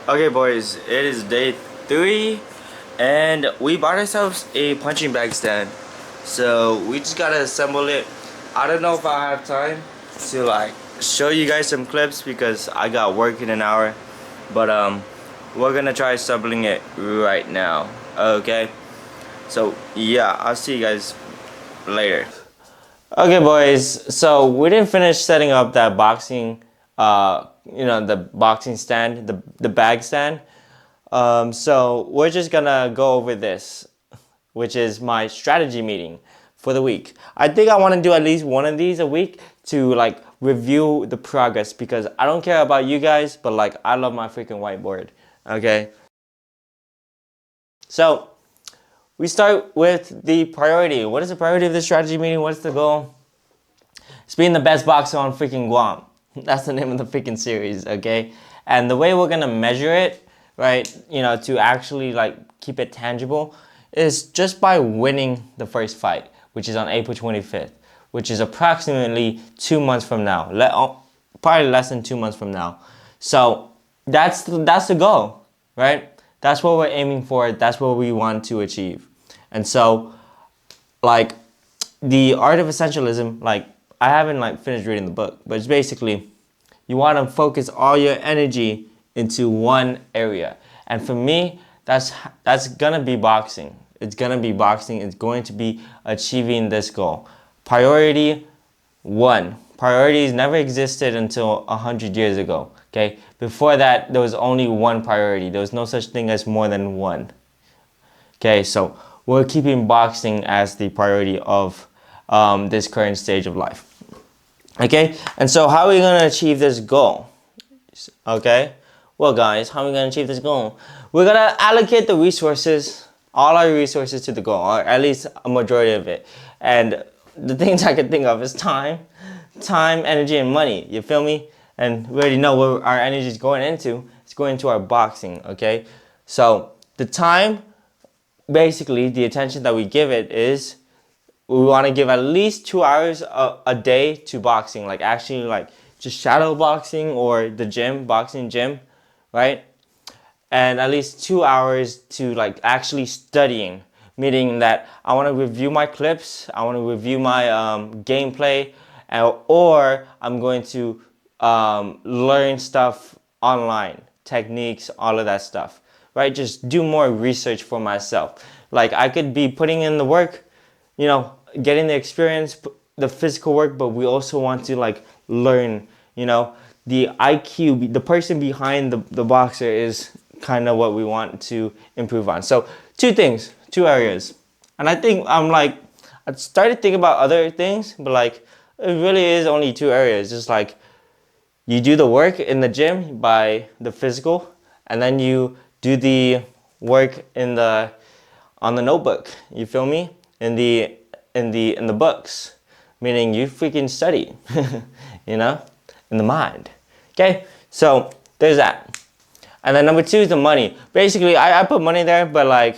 Okay, boys, it is day 3, and we bought ourselves a punching bag stand. So we just gotta assemble it. I don't know if I have time to like show you guys some clips because I got work in an hour. But we're gonna try assembling it right now. Okay. So yeah, I'll see you guys later. Okay, boys. So we didn't finish setting up that boxing, the boxing stand, the bag stand. So we're just gonna go over this, which is my strategy meeting for the week. I think I want to do at least one of these a week to like review the progress because I don't care about you guys, but like I love my freaking whiteboard. Okay. So we start with the priority. What is the priority of this strategy meeting? What's the goal? It's being the best boxer on freaking Guam. That's the name of the freaking series, okay? And the way we're gonna measure it, right, to actually like keep it tangible is just by winning the first fight, which is on April 25th, which is approximately 2 months from now. Probably less than 2 months from now. So that's the goal, right? That's what we're aiming for. That's what we want to achieve. And so, like, the art of essentialism, like, I haven't like finished reading the book, but it's basically you want to focus all your energy into one area. And for me, that's gonna be boxing. It's gonna be boxing. It's going to be achieving this goal. Priority one. Priorities never existed until 100 years ago. Okay, before that there was only one priority. There was no such thing as more than one. Okay, so we're keeping boxing as the priority of this current stage of life. Okay, and so how are we going to achieve this goal? Okay, well guys, how are we going to achieve this goal? We're going to allocate the resources, all our resources to the goal, or at least a majority of it. And the things I can think of is time, energy, and money. You feel me? And we already know where our energy is going into. It's going into our boxing, okay? So the time, basically, the attention that we give it is we want to give at least 2 hours a day to boxing, like actually like just shadow boxing or the gym, boxing gym, right? And at least 2 hours to like actually studying, meaning that I want to review my clips, I want to review my gameplay, or I'm going to learn stuff online, techniques, all of that stuff, right? Just do more research for myself. Like I could be putting in the work, getting the experience, the physical work, but we also want to like learn, the IQ, the person behind the boxer is kind of what we want to improve on. So two things, two areas. And I think I started thinking about other things, but like it really is only two areas. Just like you do the work in the gym by the physical, and then you do the work on the notebook. You feel me? In the books, meaning you freaking study, in the mind. Okay, so there's that. And then number two is the money. Basically, I put money there, but like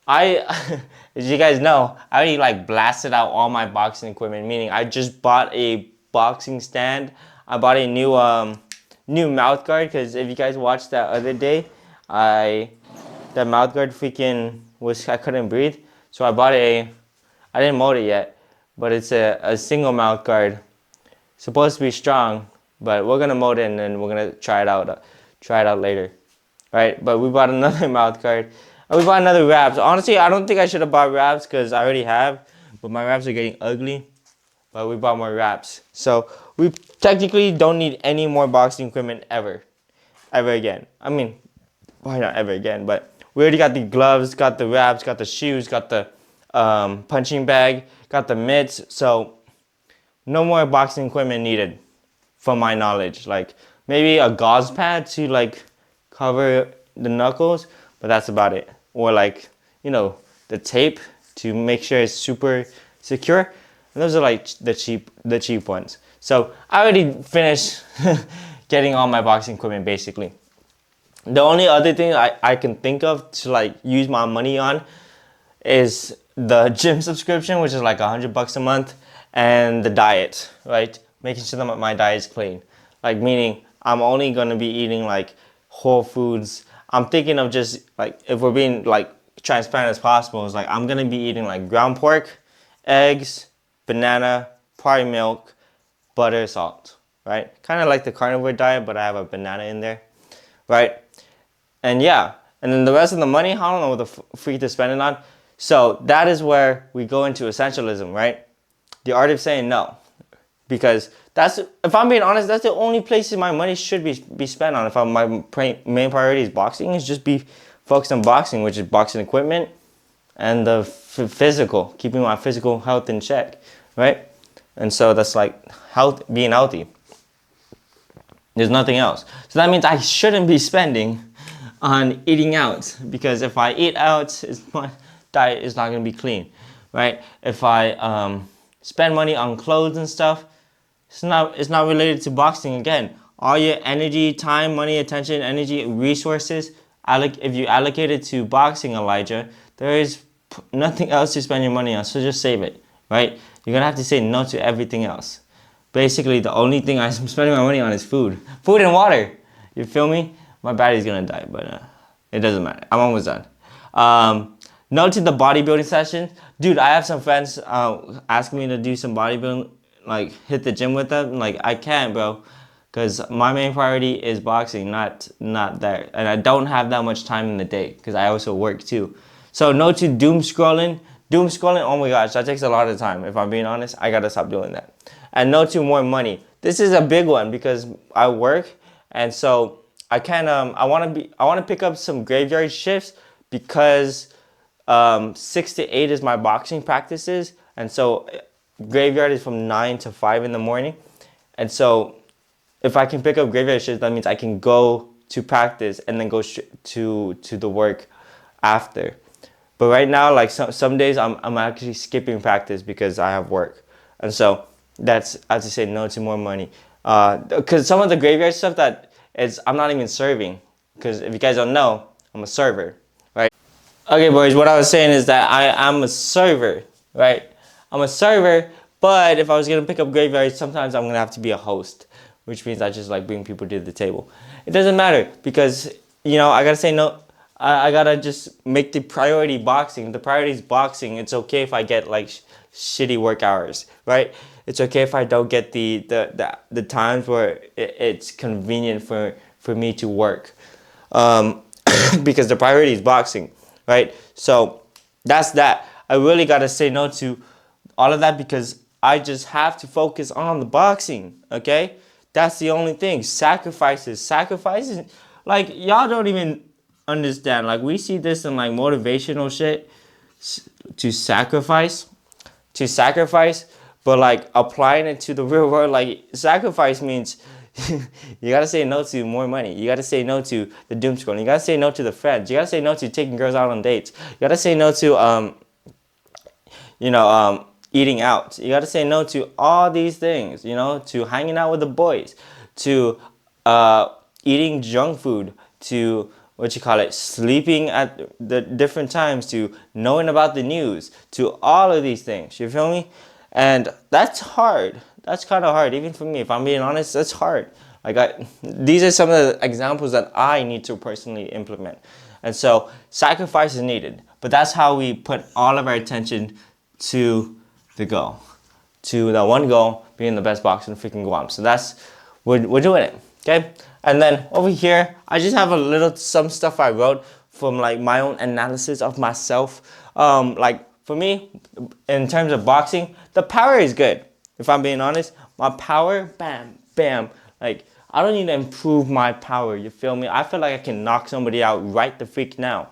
as you guys know, I already like blasted out all my boxing equipment. Meaning, I just bought a boxing stand. I bought a new mouth guard because if you guys watched that other day, that mouth guard freaking I couldn't breathe. So I bought I didn't mold it yet, but it's a single mouth guard. Supposed to be strong, but we're gonna mold it and then we're gonna try it out later, right? But we bought another mouth guard. And we bought another wraps. Honestly, I don't think I should have bought wraps because I already have, but my wraps are getting ugly. But we bought more wraps, so we technically don't need any more boxing equipment ever again. I mean, why not ever again? But we already got the gloves, got the wraps, got the shoes, got the punching bag, got the mitts. So no more boxing equipment needed, from my knowledge. Like maybe a gauze pad to like cover the knuckles, but that's about it. Or like the tape to make sure it's super secure. And those are like the cheap ones. So I already finished getting all my boxing equipment basically. The only other thing I can think of to like use my money on is the gym subscription, which is like $100 a month, and the diet, right? Making sure that my diet is clean. Like meaning I'm only gonna be eating like whole foods. I'm thinking of just like, if we're being like transparent as possible, it's like I'm gonna be eating like ground pork, eggs, banana, probably milk, butter, salt, right? Kind of like the carnivore diet, but I have a banana in there, right? And yeah, and then the rest of the money, I don't know what the freak to spend it on. So that is where we go into essentialism, right? The art of saying no. Because that's, if I'm being honest, that's the only places my money should be spent on. If my main priority is boxing, is just be focused on boxing, which is boxing equipment and the physical, keeping my physical health in check, right? And so that's like being healthy. There's nothing else. So that means I shouldn't be spending on eating out, because if I eat out, my diet is not going to be clean, right? If I spend money on clothes and stuff, it's not related to boxing again. All your energy, time, money, attention, energy, resources, if you allocate it to boxing, Elijah, there is nothing else to spend your money on, so just save it, right? You're going to have to say no to everything else. Basically, the only thing I'm spending my money on is food. Food and water. You feel me? My battery's going to die, but it doesn't matter. I'm almost done. No to the bodybuilding session. Dude, I have some friends asking me to do some bodybuilding, like hit the gym with them. Like, I can't, bro, because my main priority is boxing, not there. And I don't have that much time in the day because I also work too. So no to doom scrolling. Doom scrolling, oh my gosh, that takes a lot of time. If I'm being honest, I gotta stop doing that. And no to more money. This is a big one because I work, and so I can I want to pick up some graveyard shifts because 6 to 8 is my boxing practices, and so graveyard is from 9 to 5 in the morning. And so if I can pick up graveyard shifts, that means I can go to practice and then go to the work after. But right now, like some days I'm actually skipping practice because I have work. And so that's, I have to say no to more money. Because some of the graveyard stuff I'm not even serving. Because if you guys don't know, I'm a server, right? Okay, boys, what I was saying is that I'm a server, right? I'm a server, but if I was going to pick up graveyards, sometimes I'm going to have to be a host, which means I just like bring people to the table. It doesn't matter because, you know, I got to say no. I got to just make the priority boxing. The priority is boxing. It's okay if I get like shitty work hours, right? It's okay if I don't get the times where it's convenient for me to work, because the priority is boxing, right? So that's that. I really got to say no to all of that because I just have to focus on the boxing, okay? That's the only thing. Sacrifices, like, y'all don't even understand. Like, we see this in like motivational shit, to sacrifice, but like applying it to the real world, like sacrifice means you gotta say no to more money. You gotta say no to the doom scrolling. You gotta say no to the friends. You gotta say no to taking girls out on dates. You gotta say no to eating out. You gotta say no to all these things, you know, to hanging out with the boys, to eating junk food, to sleeping at the different times, to knowing about the news, to all of these things. You feel me? And that's hard. That's kind of hard, even for me. If I'm being honest, that's hard. Like, these are some of the examples that I need to personally implement. And so sacrifice is needed. But that's how we put all of our attention to the goal. To the one goal, being the best boxer in freaking Guam. So we're doing it. Okay? And then over here, I just have some stuff I wrote from like my own analysis of myself. Like for me, in terms of boxing, the power is good. If I'm being honest, my power, bam, bam. Like, I don't need to improve my power, you feel me? I feel like I can knock somebody out right the freak now.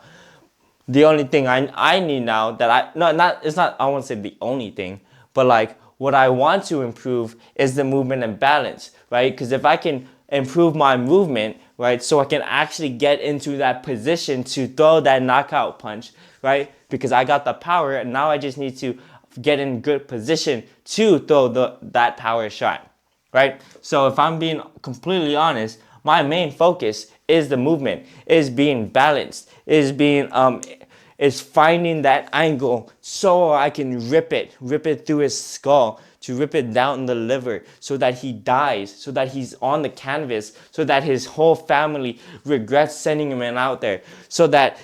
The only thing I need now I won't say the only thing, but like what I want to improve is the movement and balance, right? Because if I can improve my movement, right, so I can actually get into that position to throw that knockout punch, right? Because I got the power and now I just need to get in good position to throw that power shot, right? So if I'm being completely honest, my main focus is the movement, is being balanced, is finding that angle so I can rip it through his skull to rip it down the liver so that he dies, so that he's on the canvas, so that his whole family regrets sending him out there, so that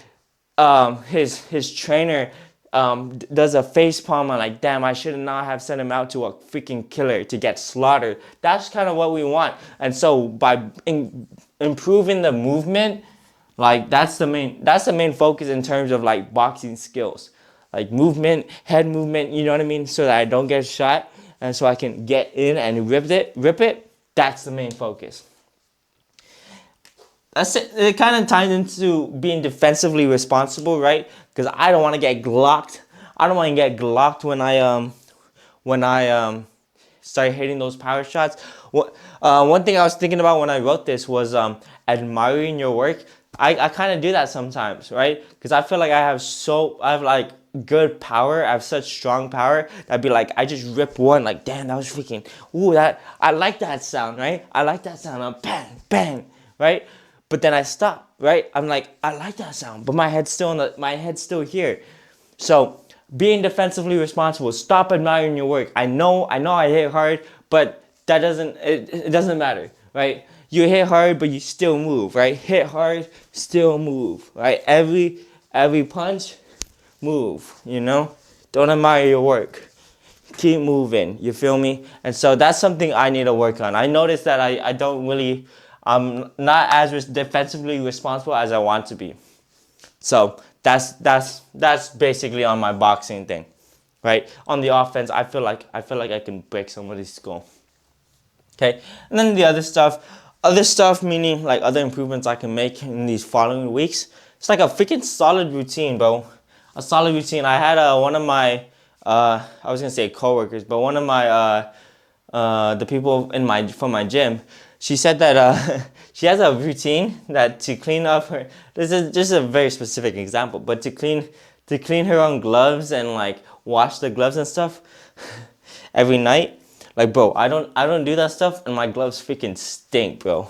his trainer does a face palm and like, damn, I should not have sent him out to a freaking killer to get slaughtered. That's kind of what we want. And so by improving the movement, like that's the main focus in terms of like boxing skills, like movement, head movement, you know what I mean, so that I don't get shot and so I can get in and rip it. That's the main focus. That's it. It kind of ties into being defensively responsible, right? Because I don't want to get glocked. I don't want to get glocked when I start hitting those power shots. One thing I was thinking about when I wrote this was admiring your work. I kind of do that sometimes, right? Because I feel like I have like good power. I have such strong power. I'd be like, I just rip one, like, damn, that was freaking, ooh, I like that sound, right? I like that sound, bang, bang, right? But then I stop, right? I'm like, I like that sound, but my head's still here. So being defensively responsible, stop admiring your work. I know I hit hard, but that it doesn't matter, right? You hit hard, but you still move, right? Hit hard, still move, right? Every punch, move, you know? Don't admire your work. Keep moving, you feel me? And so that's something I need to work on. I noticed that I'm not as defensively responsible as I want to be. So that's basically on my boxing thing, right? On the offense, I feel like I can break somebody's skull. Okay, and then the other stuff meaning like other improvements I can make in these following weeks. It's like a freaking solid routine, bro. A solid routine. I had one of my I was gonna say coworkers, but one of my the people from my gym. She said that she has a routine that to clean up her. This is just a very specific example, but to clean her own gloves and like wash the gloves and stuff every night. Like, bro, I don't do that stuff, and my gloves freaking stink, bro.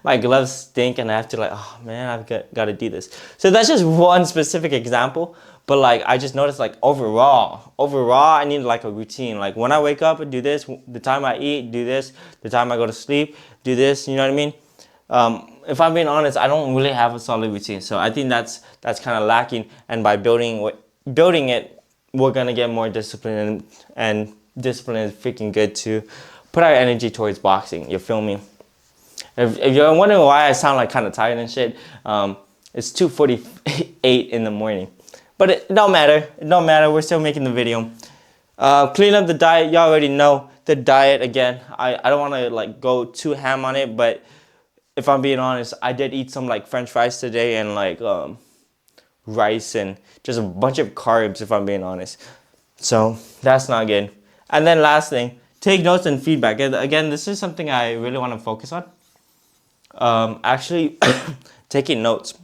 My gloves stink, and I have to like, oh man, I've got to do this. So that's just one specific example. But like, I just noticed like overall, I need like a routine. Like when I wake up, I do this. The time I eat, do this. The time I go to sleep, do this. You know what I mean? If I'm being honest, I don't really have a solid routine. So I think that's kind of lacking. And by building it, we're gonna get more discipline, and discipline is freaking good to put our energy towards boxing. You feel me? If you're wondering why I sound like kind of tired and shit, it's 2:48 in the morning. But it don't matter. It don't matter. We're still making the video. Clean up the diet. Y'all already know the diet again. I don't want to like go too ham on it, but if I'm being honest, I did eat some like French fries today and like rice and just a bunch of carbs, if I'm being honest. So that's not good. And then last thing, take notes and feedback. And again, this is something I really want to focus on. Actually, taking notes.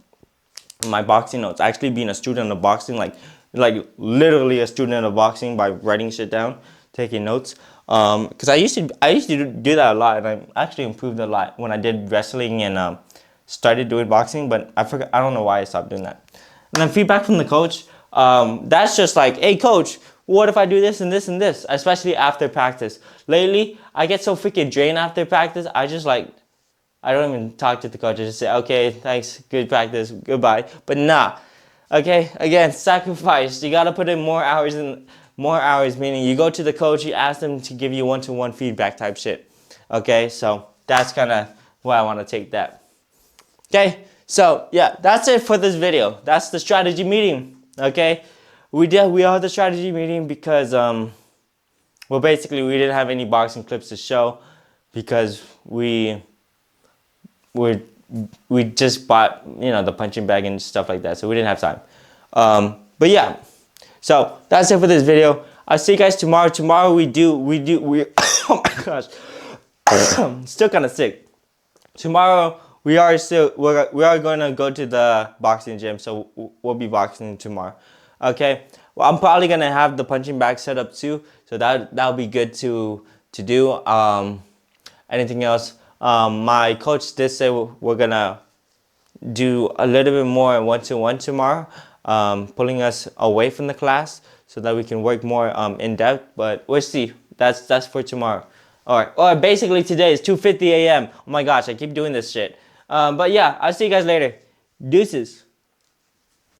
My boxing notes, actually being a student of boxing, like literally a student of boxing by writing shit down, taking notes. Because I used to do that a lot, and I actually improved a lot when I did wrestling and started doing boxing. But I forgot. I don't know why I stopped doing that. And then feedback from the coach. That's just like, hey coach, what if I do this and this and this? Especially after practice. Lately, I get so freaking drained after practice. I don't even talk to the coach. I just say, okay, thanks, good practice, goodbye. But nah, okay, again, sacrifice. You gotta put in more hours, meaning you go to the coach, you ask them to give you one-to-one feedback type shit. Okay, so that's kind of why I want to take that. Okay, so yeah, that's it for this video. That's the strategy meeting. Okay, we are the strategy meeting because well, basically we didn't have any boxing clips to show because we just bought, you know, the punching bag and stuff like that, so we didn't have time. But yeah, so that's it for this video. I'll see you guys tomorrow. Tomorrow we oh my gosh, still kind of sick. Tomorrow we are gonna go to the boxing gym, so we'll be boxing tomorrow. Okay, well, I'm probably gonna have the punching bag set up too, so that'll be good to do. Anything else? My coach did say we're gonna do a little bit more one-to-one tomorrow, pulling us away from the class. so that we can work more in depth. But we'll see. That's for tomorrow. All right. Or basically today is 2:50 a.m. Oh my gosh, I keep doing this shit. But yeah, I'll see you guys later. Deuces.